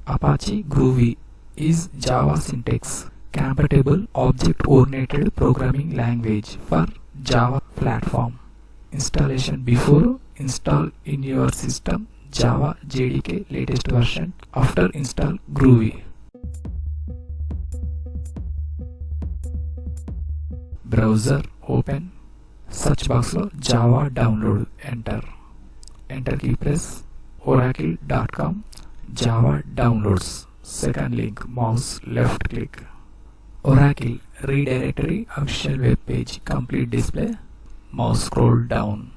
Apache Groovy is Java syntax compatible object-oriented programming language for Java platform. Installation before install in your system Java JDK latest version. After install Groovy. Browser open. Search box lo Java download. Enter key press. oracle.com Java downloads. Second link, mouse left click. Oracle redirectory official web page complete display. Mouse scroll down.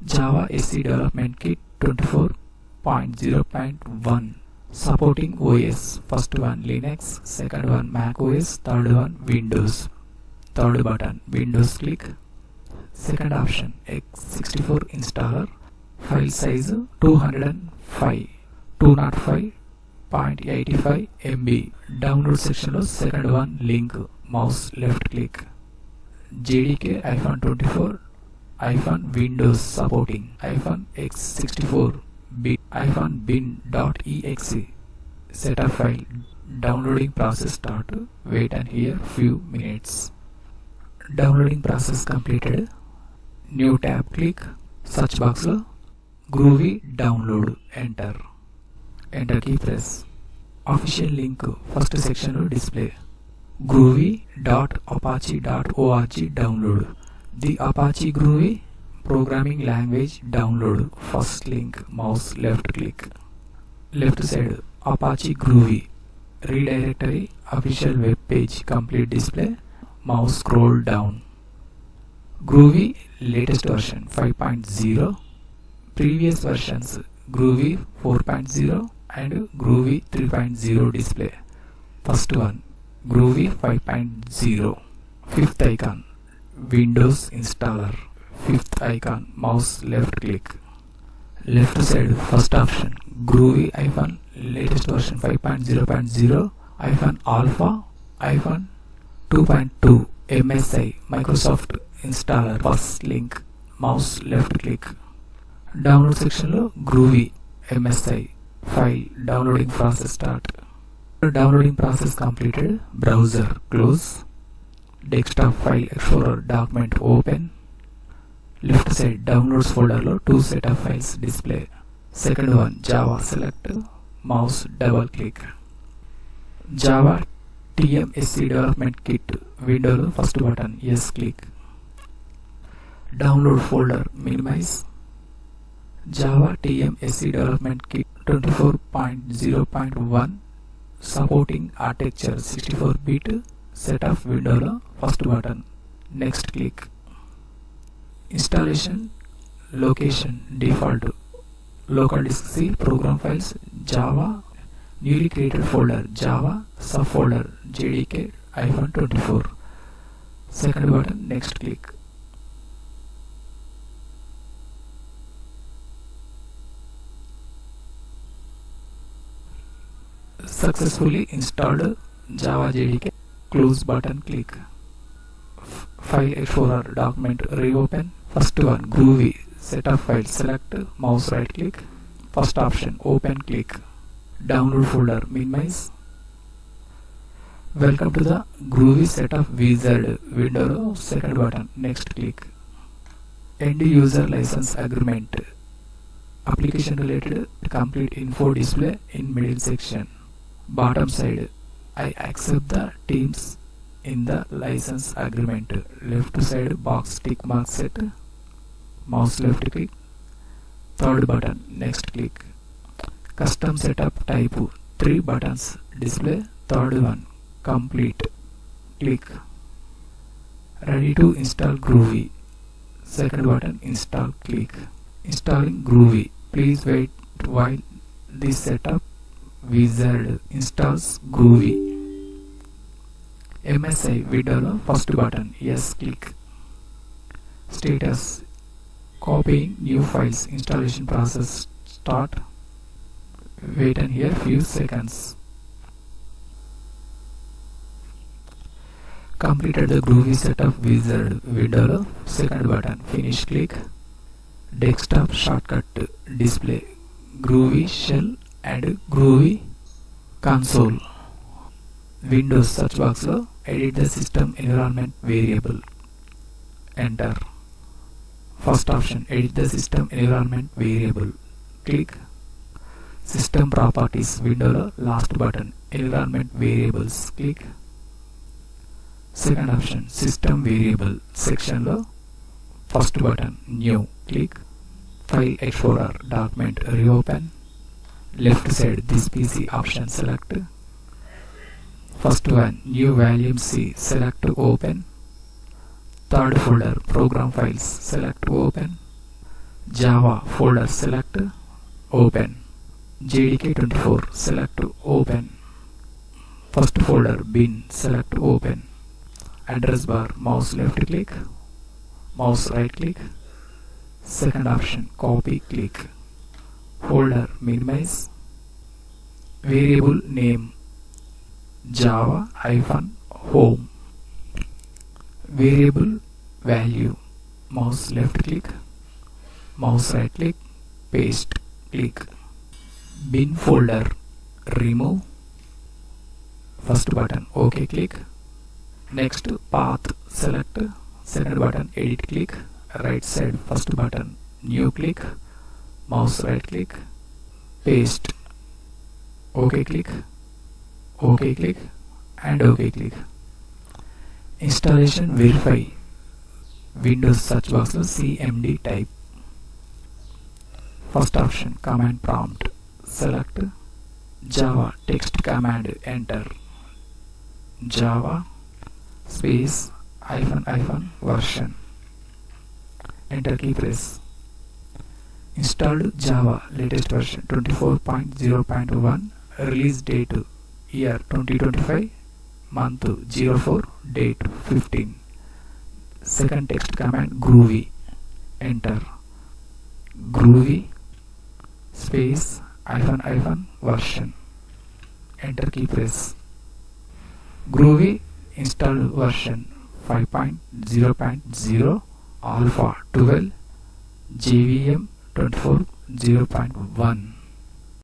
Java SE Development Kit 24.0.1 supporting OS. First one Linux, second one Mac OS, third one Windows. Third button Windows click. Second option x64 installer. File size 205.85 MB. Download section lo second one link, mouse left click. JDK -24 -Windows supporting -x64 bit -bin.exe setup file. Downloading process start. Wait and here few minutes. Downloading process completed. New tab click. Search box lo Groovy download. Enter key press. Official link first section lo display. groovy.apache.org download. The Apache Groovy programming language download. First link, mouse left click. Left side Apache Groovy redirectory official web page complete display. Mouse scroll down. Groovy latest version 5.0. Previous versions Groovy 4.0 and Groovy 3.0 display. First one Groovy 5.0. Fifth icon Windows installer. Fifth icon mouse left click. Left side first option Groovy latest version 5.0.0 alpha 2.2 MSI Microsoft installer. First link, mouse left click. Download section lo Groovy MSI file. Downloading process start. Downloading process completed. Browser close. Desktop file explorer document open. Left side downloads folder lo two set of files display. Second one Java select. Mouse double click. Java TMSC Development Kit window lo first button yes click. Download folder minimize. Java TMSC Development Kit 24.0.1 supporting architecture 64-bit setup window lo first button next click. Installation location default local disk C program files Java newly created folder Java subfolder JDK -24. Second button next click. Successfully installed Java JDK. Close button click. File explorer document reopen. First one Groovy setup file select, mouse right click. First option open click. Download folder minimize. Welcome to the Groovy setup wizard window. Second button next click. End user license agreement. Application related complete info display in middle section. Bottom side I accept the terms in the license agreement. Left side box tick mark set. Mouse left click. Third button next click. Custom setup type 3 buttons display. Third one complete. Click. Ready to install Groovy. Second button install click. Installing Groovy. Please wait while this setup wizard installs Groovy. MSI window lo first button yes click. Status copying new files. Installation process start. Wait and here few seconds. Completed the Groovy setup wizard window lo second button finish click. Desktop shortcut display Groovy shell and Groovy console. Windows search box lo edit the system environment variable. Enter. First option, edit the system environment variable. Click. System properties window lo last button, environment variables. Click. Second option, system variable section lo first button, new. Click. File Explorer document reopen. Left side this PC option select. First one, new volume C, select open. Third folder, program files, select open. Java folder, select open. JDK24, select open. First folder, bin, select open. Address bar, mouse left click, mouse right click. Second option, copy, click. Folder, minimize. Variable name, Java-home. Variable value, mouse left click, mouse right click, paste, click. Bin folder, remove. First button, OK click. Next path, select. Second button, edit click. Right side first button, new click, mouse right click, paste, OK click, OK click and OK click. Installation verify. Windows search box lo cmd type. First option, command prompt, select Java text command, enter. Java space -- version. Enter key press. Installed Java latest version 24.0.1, release date year 2025, month 04, date 15. Second text command Groovy. Enter. Groovy space -- version. Enter key press. Groovy installed version 5.0.0 alpha 12 JVM 24.0.1.